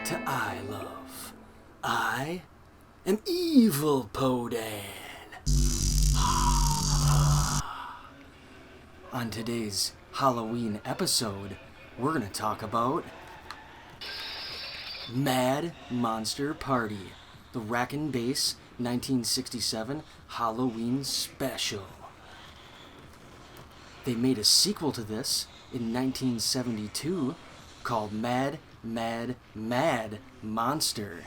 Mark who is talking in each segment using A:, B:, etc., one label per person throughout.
A: to I Love. I am Evil Podan. On today's Halloween episode, we're going to talk about Mad Monster Party, the Rack and Bass 1967 Halloween special. They made a sequel to this in 1972 called Mad Monster.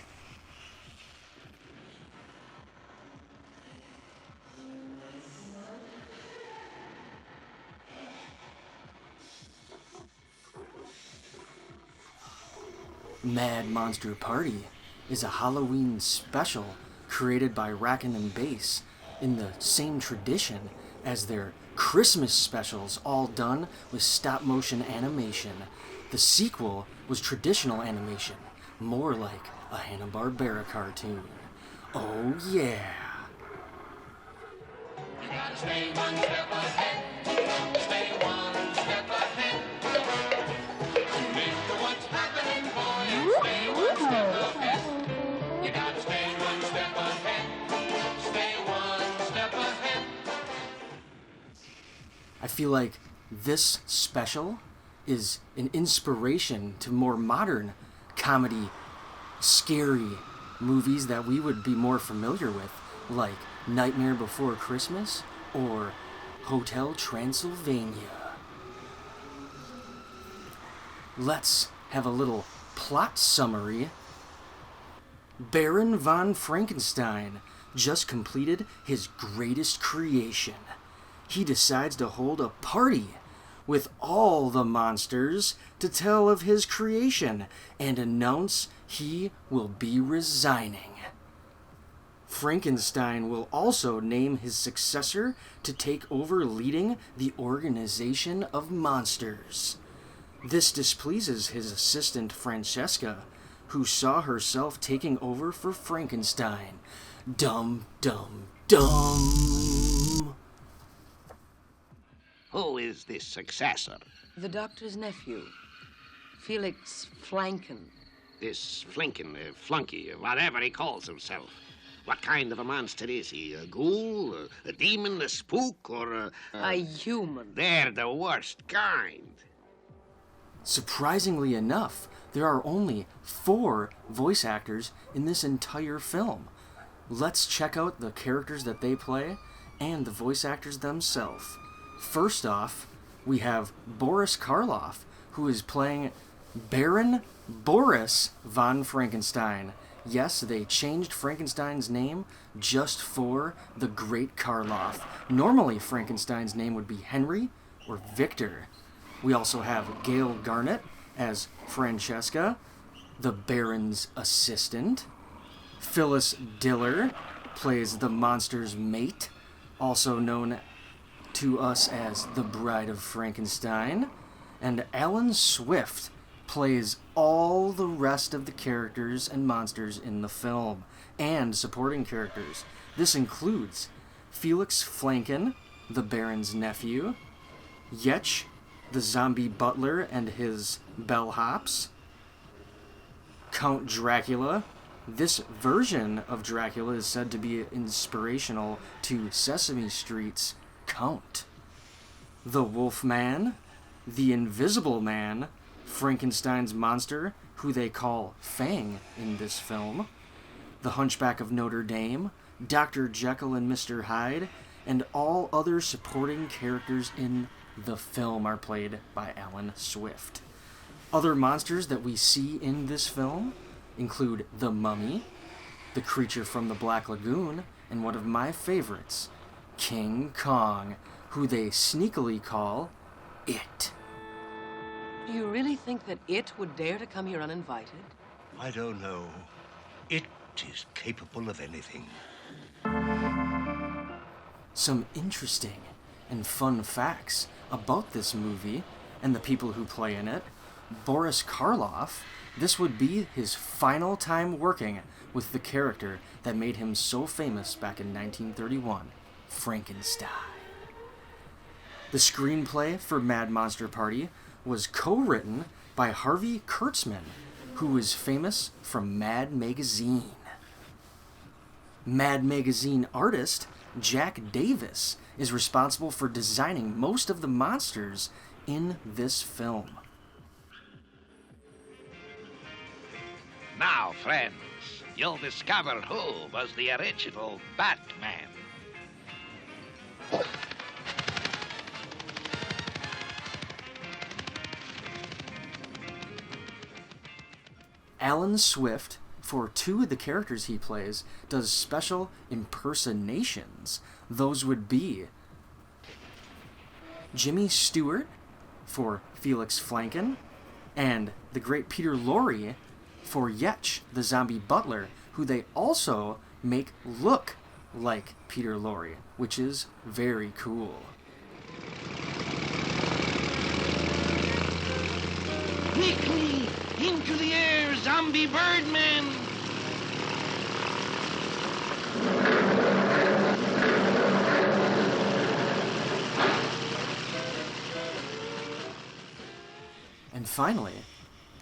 A: Mad Monster Party is a Halloween special created by Rankin and Bass in the same tradition as their Christmas specials, all done with stop-motion animation. The sequel was traditional animation, more like a Hanna-Barbera cartoon. Oh yeah!
B: You gotta stay one step ahead. Stay one step ahead. Tune into what's happening, boy. Stay one step ahead. You gotta stay one step ahead. Stay one step ahead.
A: I feel like this special is an inspiration to more modern comedy, scary movies that we would be more familiar with, like Nightmare Before Christmas or Hotel Transylvania. Let's have a little plot summary. Baron von Frankenstein just completed his greatest creation. He decides to hold a party with all the monsters to tell of his creation and announce he will be resigning. Frankenstein will also name his successor to take over leading the organization of monsters. This displeases his assistant Francesca, who saw herself taking over for Frankenstein. Dum, dum, dum.
C: Who is this successor?
D: The doctor's nephew, Felix Flanken.
C: This flunky, whatever he calls himself. What kind of a monster is he? A ghoul, a demon, a spook, or
D: A human.
C: They're the worst kind.
A: Surprisingly enough, there are only 4 voice actors in this entire film. Let's check out the characters that they play and the voice actors themselves. First off, we have Boris Karloff, who is playing Baron Boris von Frankenstein. Yes, they changed Frankenstein's name just for the Great Karloff. Normally, Frankenstein's name would be Henry or Victor. We also have Gail Garnett as Francesca, the Baron's assistant. Phyllis Diller plays the monster's mate, also known to us as the Bride of Frankenstein. And Alan Swift plays all the rest of the characters and monsters in the film, and supporting characters. This includes Felix Flanken, the Baron's nephew, Yetch, the zombie butler and his bellhops, Count Dracula. This version of Dracula is said to be inspirational to Sesame Street's Count. The Wolfman, the Invisible Man, Frankenstein's monster, who they call Fang in this film, the Hunchback of Notre Dame, Dr. Jekyll and Mr. Hyde, and all other supporting characters in the film are played by Alan Swift. Other monsters that we see in this film include the Mummy, the creature from the Black Lagoon, and one of my favorites, King Kong, who they sneakily call It.
D: Do you really think that it would dare to come here uninvited?
E: I don't know. It is capable of anything.
A: Some interesting and fun facts about this movie and the people who play in it. Boris Karloff, this would be his final time working with the character that made him so famous back in 1931, Frankenstein. The screenplay for Mad Monster Party was co-written by Harvey Kurtzman, who is famous from Mad Magazine. Mad Magazine artist Jack Davis is responsible for designing most of the monsters in this film.
C: Now, friends, you'll discover who was the original Batman.
A: Alan Swift, for two of the characters he plays, does special impersonations. Those would be Jimmy Stewart for Felix Flanken, and the great Peter Lorre for Yetch, the zombie butler, who they also make look like Peter Lorre, which is very cool.
C: Quickly, into the air, zombie birdman!
A: And finally,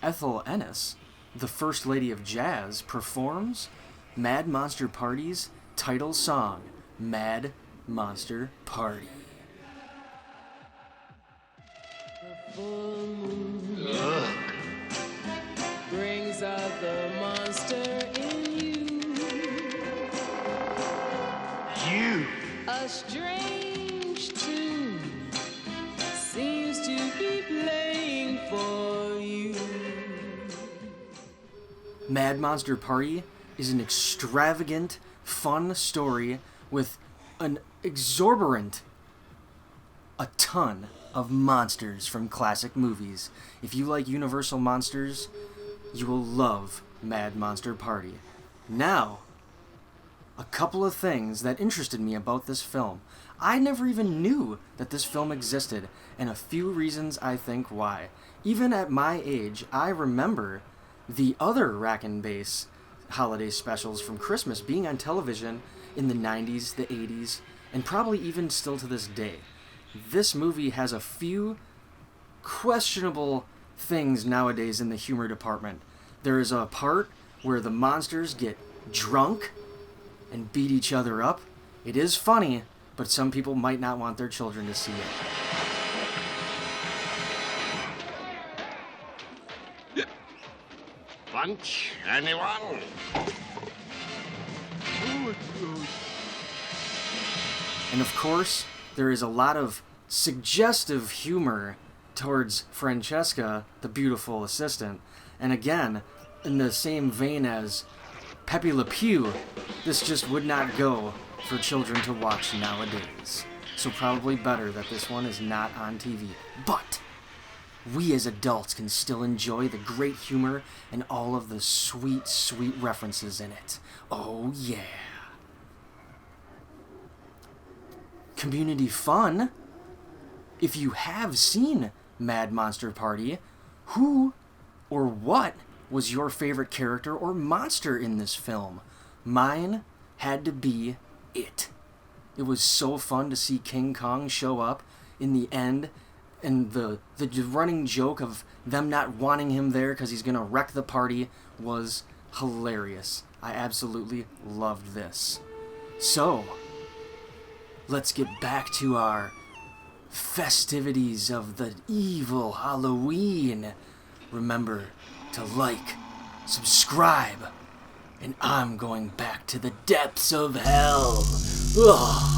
A: Ethel Ennis, the First Lady of Jazz, performs Mad Monster Party's title song, Mad Monster Party.
F: Full moon brings out the monster in you. A strange tune seems to be playing for you.
A: Mad Monster Party is an extravagant, fun story with an exorbitant, a ton of monsters from classic movies. If you like Universal monsters, you will love Mad Monster Party. Now, a couple of things that interested me about this film. I never even knew that this film existed, and a few reasons I think why. Even at my age, I remember the other Rack and Base holiday specials from Christmas being on television in the 90s, the 80s, and probably even still to this day. This movie has a few questionable things nowadays in the humor department. There is a part where the monsters get drunk and beat each other up. It is funny, but some people might not want their children to see it.
C: Punch, anyone?
A: And of course, there is a lot of suggestive humor towards Francesca, the beautiful assistant. And again, in the same vein as Pepe Le Pew, this just would not go for children to watch nowadays. So probably better that this one is not on TV. But we as adults can still enjoy the great humor and all of the sweet, sweet references in it. Oh yeah. Community fun. If you have seen Mad Monster Party, who or what was your favorite character or monster in this film? Mine had to be it. It was so fun to see King Kong show up in the end, and the running joke of them not wanting him there because he's going to wreck the party was hilarious. I absolutely loved this. So, let's get back to our festivities of the evil Halloween. Remember to like, subscribe, and I'm going back to the depths of hell. Ugh.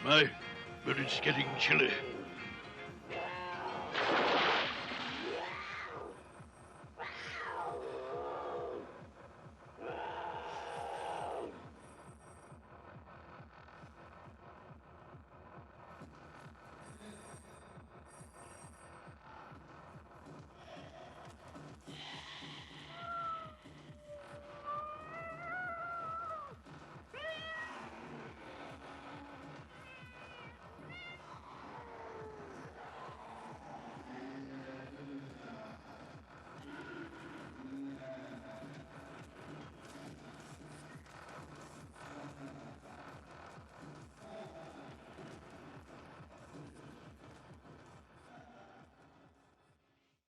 E: My, but it's getting chilly.